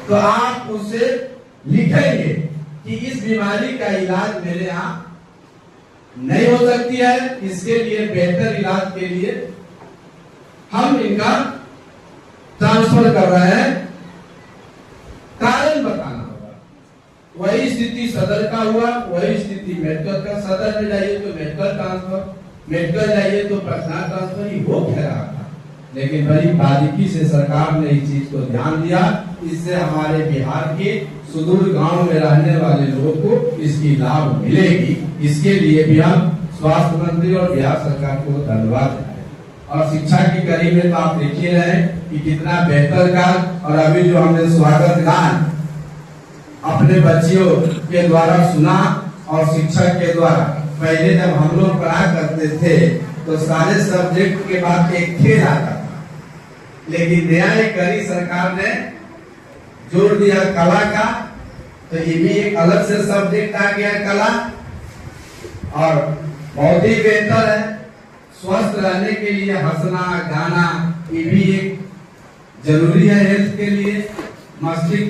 तो आप उससे लिखेंगे कि इस बीमारी का इलाज मेरे यहाँ नहीं हो सकती है, इसके लिए बेहतर इलाज के लिए हम इनका ट्रांसफर कर रहे हैं। कारण बताना होगा। वही स्थिति सदर का हुआ, वही स्थिति मेडिकल का। सदर में जाइए तो मेडिकल ट्रांसफर, मेडिकल जाइए तो पर्सनल ट्रांसफर ही हो कह रहा था। लेकिन बड़ी बारीकी से सरकार ने इस चीज को ध्यान दिया। इससे हमारे बिहार के सुदूर गांव में रहने वाले लोगों को इसकी लाभ मिलेगी। इसके लिए भी हम स्वास्थ्य मंत्री और बिहार सरकार को धन्यवाद देते हैं। और शिक्षा की कड़ी में तो आप देख ही रहे हैं कि कितना बेहतर कार्य। और अभी जो हमने स्वागत गान अपने बच्चियों के द्वारा सुना और शिक्षक के द्वारा, पहले जब हम लोग पढ़ा करते थे तो सारे सब्जेक्ट के बाद एक खेल आता था, लेकिन नया एक करी सरकार ने जोड़ दिया कला का, तो ये भी एक अलग से सब्जेक्ट आ गया कला। और बहुत ही बेहतर है। स्वस्थ रहने के लिए हंसना गाना ये भी एक जरूरी है हेल्थ के लिए। मस्तिष्क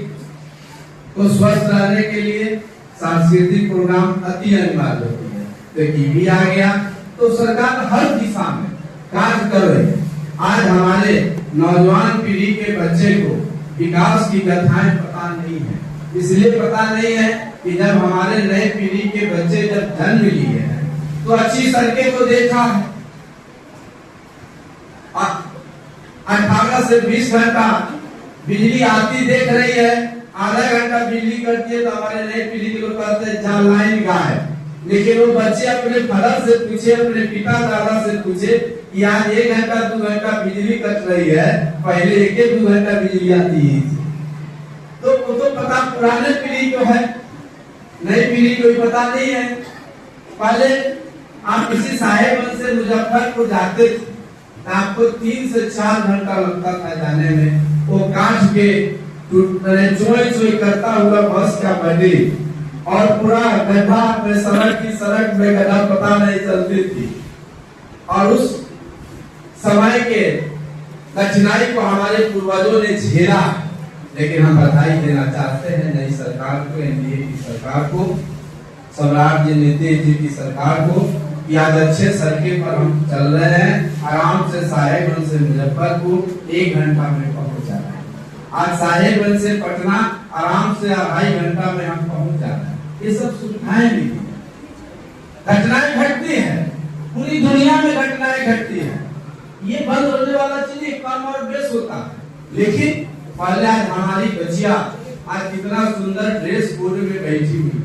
को स्वस्थ रहने के लिए सांस्कृतिक प्रोग्राम अति अनिवार्य होती है। तो टीवी आ गया, तो सरकार हर दिशा में कार्य कर रही है। आज हमारे नौजवान पीढ़ी के बच्चे को विकास की कथाएं पता नहीं है। इसलिए पता नहीं है कि जब हमारे नए पीढ़ी के बच्चे जब जन्म लिए हैं तो अच्छी सड़कें तो देखा है। 18 से 20 घंटा बिजली आती देख रही है, आधा घंटा बिजली कटती है तो हमारे नए पीढ़ी के लोग कहते हैं जहाँ लाइन का है। लेकिन वो बच्चे अपने फादर से पूछे, अपने पिता दादा से पूछे कि आज 1 घंटा 2 घंटा बिजली कट रही है, पहले 1-2 घंटा बिजली आती है। तो वो तो पता पुराने पीढ़ी को है, नई पीढ़ी को भी पता नहीं है। पहले आप किसी साहेबगंज से मुजफ्फरपुर जाते थे, आपको 3 से 4 घंटा लगता था जाने में। वो कांच के चोई करता हुआ बस का बड़ी और पूरा गड्ढा में सड़क में गड्ढा पता नहीं चलती थी। और उस समय के कठिनाई को हमारे पूर्वजों ने झेला। लेकिन हम बधाई देना चाहते हैं नई सरकार को, एनडीए की सरकार को, सम्राट जी नीतीश जी की सरकार को, कि आज अच्छे सड़के पर हम चल रहे हैं। आराम से साहेबगंज से मुजफ्फरपुर 1 घंटा में पहुंच जा रहे हैं। आज साहेबगंज से पटना आराम से 2.5 घंटा में हम पहुंच जा रहे हैं। ये सब सुविधाएं भी हैं। घटनाएं घटती हैं, पूरी दुनिया में घटनाएं घटती हैं। ये बंद होने वाला चीज कम और बेस होता है। लेकिन पहले आज हमारी बच्चियां आज कितना सुंदर ड्रेस कोड में बैठी हुई है,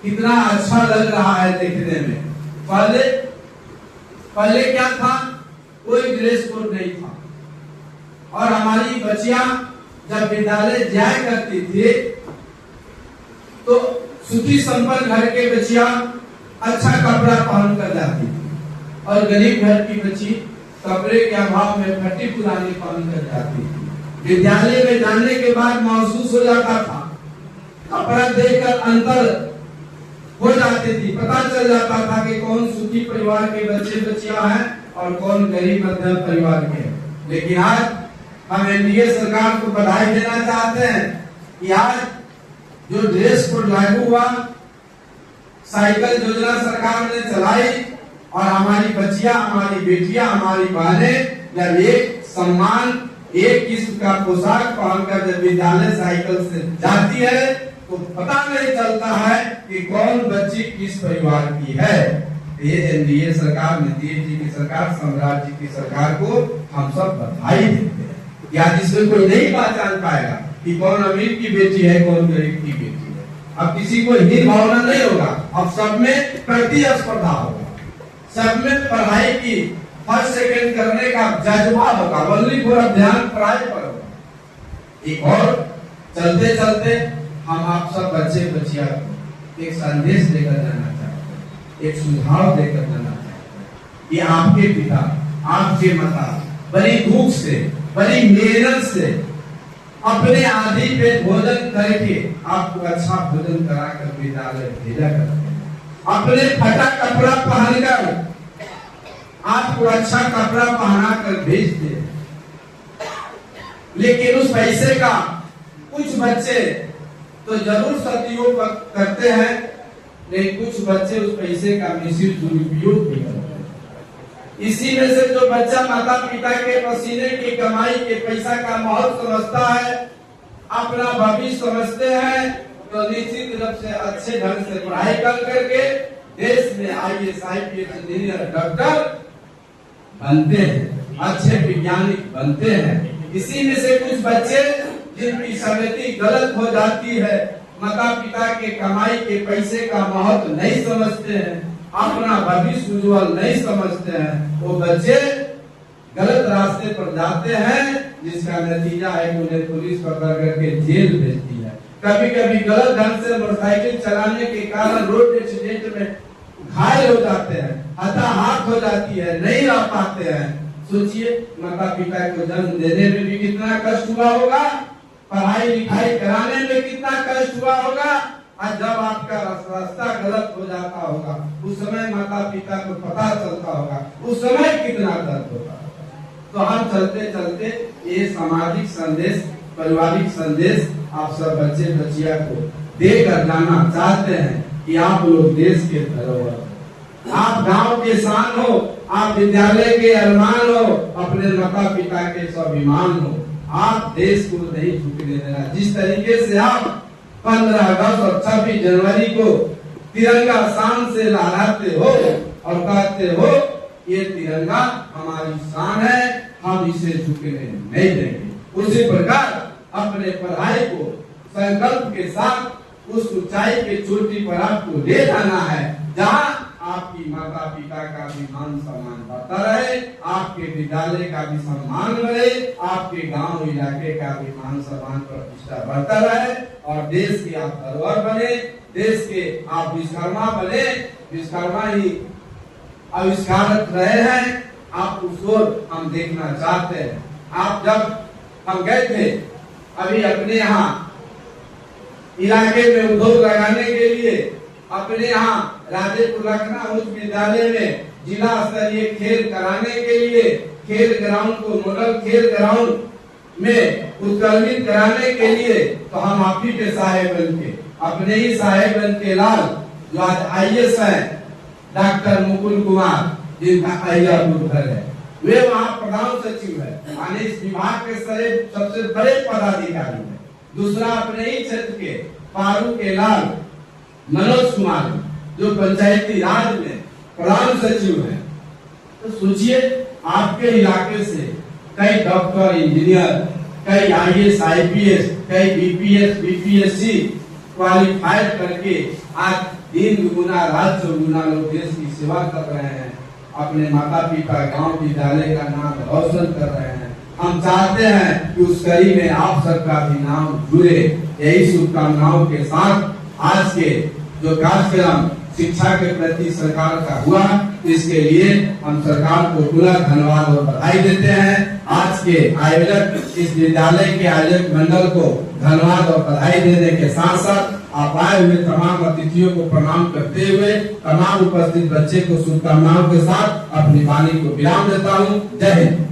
कितना अच्छा लग रहा है देखने में। पहले क्या था, कोई ड्रेस कोड नहीं था। और हमारी बच्चियां जब विद्यालय जाया करती थी तो सुखी संपन्न घर के बच्चियां अच्छा कपड़ा पहन कर जाती थी और गरीब घर की बच्ची कपड़े के अभाव में फटी पुरानी पहन कर जाती थी। विद्यालय में जाने के बाद महसूस हो जाता था, कपड़ा देखकर अंतर हो जाती थी, पता चल जाता था कि कौन सुखी परिवार के बच्चे बच्चियां हैं और कौन गरीब मध्यम परिवार के। लेकिन आज हम एनडीए सरकार को बधाई देना चाहते हैं कि आज जो ड्रेस कोड लागू हुआ, साइकिल योजना सरकार ने चलाई और हमारी बच्चियां, हमारी बेटियां, हमारी बहनें जब एक सम्मान, एक किस्म का पोशाक पहनकर जब विद्यालय साइकिल से जाती है तो पता नहीं चलता है कि कौन बच्ची किस परिवार की है। ये एनडीए सरकार, नीतीश जी की सरकार, सम्राट जी की सरकार को हम सब बधाई देते हैं। या जिसमें कोई नहीं पहचान पाएगा कि कौन अमीर की बेटी है, कौन गरीब की बेटी है। अब किसी को हीन भावना नहीं होगा, अब सब में प्रतिस्पर्धा होगा, सब में पढ़ाई की फर्स्ट सेकंड करने का जज्बा होगा, वनली फॉर ध्यान पढ़ाई पर होगा। एक और चलते चलते हम आप सब बच्चे बच्चियां को एक संदेश देकर जाना चाहते हैं, एक सुझाव देकर जाना चाहते हैं कि आपके पिता, आपके माता बड़ी भूख से, बड़ी मेहनत से अपने आधी पे भोजन करके आपको अच्छा भोजन कराकर विद्यालय भेजा करते हैं। अपने फटा कपड़ा पहनकर आपको अच्छा कपड़ा पहना कर भेजते हैं। लेकिन उस पैसे का कुछ बच्चे तो जरूर सदुपयोग करते हैं, लेकिन कुछ बच्चे उस पैसे का मिसयूज दुरुपयोग भी करते हैं। इसी में से जो बच्चा माता पिता के पसीने की कमाई के पैसा का महत्व समझता है, अपना भविष्य समझते हैं, तो निश्चित रूप से अच्छे ढंग से पढ़ाई कर करके देश में IAS, IPS, इंजीनियर, डॉक्टर बनते हैं, अच्छे वैज्ञानिक बनते हैं। इसी में से कुछ बच्चे जिनकी संगति गलत हो जाती है, माता पिता के कमाई के पैसे का महत्व नहीं समझते हैं, अपना भविष्य उज्जवल नहीं समझते हैं, वो बच्चे गलत रास्ते पर जाते हैं, जिसका नतीजा है कि उन्हें पुलिस पकड़ करके जेल भेजती है। कभी कभी गलत ढंग से मोटरसाइकिल चलाने के कारण रोड एक्सीडेंट में घायल हो जाते हैं, हताहत हो जाती है, नहीं रह पाते हैं। सोचिए, माता पिता को जन्म देने में भी कितना कष्ट हुआ होगा, पढ़ाई लिखाई कराने में कितना कष्ट हुआ होगा, और जब आपका रास्ता गलत हो जाता होगा, उस समय माता पिता को पता चलता होगा, उस समय कितना दर्द होगा। तो हम चलते चलते ये सामाजिक संदेश, पारिवारिक संदेश आप सब बच्चे बच्चिया को देकर जाना चाहते हैं कि आप लोग देश के धरोहर, आप गांव के शान हो, आप विद्यालय के अरमान हो, अपने माता पिता के स्वाभिमान हो। आप देश को नहीं झुकने देना। जिस तरीके से आप 15 अगस्त और 26 जनवरी को तिरंगा शान से लहराते हो और कहते हो ये तिरंगा हमारी शान है, हम इसे झुकने नहीं देंगे। उसी प्रकार अपने पढ़ाई को संकल्प के साथ उस ऊंचाई के चोटी पर आपको ले जाना है, जहाँ आपकी माता पिता का भी मान सम्मान बढ़ता रहे, आपके विद्यालय का भी सम्मान बढ़े, आपके गांव इलाके का भी मान सम्मान प्रतिष्ठा बढ़ता रहे, और देश के आप धरोहर बने, देश के आप विश्वकर्मा बने। विश्वकर्मा ही आविष्कारक रहे हैं, आप उस ओर हम देखना चाहते हैं। आप जब हम गए थे अभी अपने यहाँ इलाके में उद्योग लगाने के लिए, अपने यहाँ राजेपुर लखनऊ उच्च विद्यालय में जिला स्तरीय खेल कराने के लिए, खेल ग्राउंड को मॉडल खेल ग्राउंड में उत्कर्मित कराने के लिए, तो हम आप ही के साहेब बन के, अपने ही साहेब बन के लाल जो आज IAS है, डॉक्टर मुकुल कुमार, जिनका अहियापुर घर है, वे वहाँ प्रधान सचिव है, यानी इस विभाग के सबसे बड़े पदाधिकारी है। दूसरा अपने ही क्षेत्र के पारू के लाल मनोज कुमार, जो पंचायती राज में प्रधान सचिव है। तो सोचिए, आपके इलाके से कई डॉक्टर, इंजीनियर, कई IAS, IPS, कई BPS, BPSC क्वालिफाइड करके आज दिन दुगुना रात चौगुना लोग देश की सेवा कर रहे हैं, अपने माता पिता गांव विद्यालय का नाम रोशन कर रहे हैं। हम चाहते हैं कि उस कड़ी में आप सबका भी नाम जुड़े। यही शुभकामनाओं के साथ आज के जो कार्यक्रम शिक्षा के प्रति सरकार का हुआ, इसके लिए हम सरकार को पूरा धन्यवाद और बधाई देते हैं। आज के आयोजक, इस विद्यालय के आयोजक मंडल को धन्यवाद और बधाई देने के साथ साथ आप आए हुए तमाम अतिथियों को प्रणाम करते हुए तमाम उपस्थित बच्चे को शुभकामनाओं के साथ अपनी वाणी को विराम देता हूँ। जय हिंद।